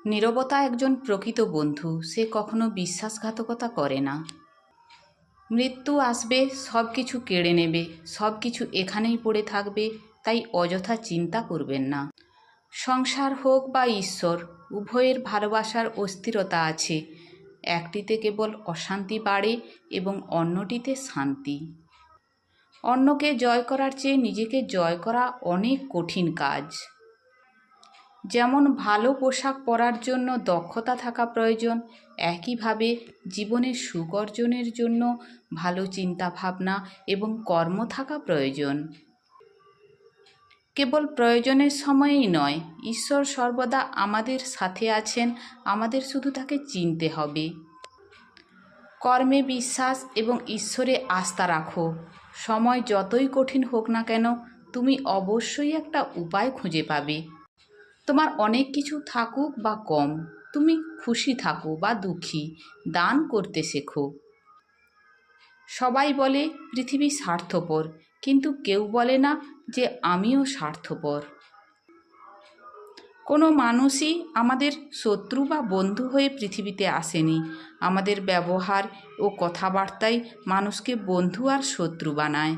নীরবতা একজন প্রকৃত বন্ধু। সে কখনো বিশ্বাসঘাতকতা করে না। মৃত্যু আসবে, সব কিছু কেড়ে নেবে, সব কিছু এখানেই পড়ে থাকবে, তাই অযথা চিন্তা করবেন না। সংসার হোক বা ঈশ্বর, উভয়ের ভালোবাসার অস্থিরতা আছে। একটিতে কেবল অশান্তি বাড়ে এবং অন্যটিতে শান্তি। অন্যকে জয় করার চেয়ে নিজেকে জয় করা অনেক কঠিন কাজ। যেমন ভালো পোশাক পরার জন্য দক্ষতা থাকা প্রয়োজন, একইভাবে জীবনের সুখ অর্জনের জন্য ভালো চিন্তাভাবনা এবং কর্ম থাকা প্রয়োজন। কেবল প্রয়োজনের সময়েই নয়, ঈশ্বর সর্বদা আমাদের সাথে আছেন, আমাদের শুধু তাকে চিনতে হবে। কর্মে বিশ্বাস এবং ঈশ্বরে আস্থা রাখো। সময় যতই কঠিন হোক না কেন, তুমি অবশ্যই একটা উপায় খুঁজে পাবে। তোমার অনেক কিছু থাকুক বা কম, তুমি খুশি থাকো বা দুঃখী, দান করতে শেখো। সবাই বলে পৃথিবী স্বার্থপর, কিন্তু কেউ বলে না যে আমিও স্বার্থপর। কোনো মানুষই আমাদের শত্রু বা বন্ধু হয়ে পৃথিবীতে আসেনি। আমাদের ব্যবহার ও কথাবার্তাই মানুষকে বন্ধু আর শত্রু বানায়।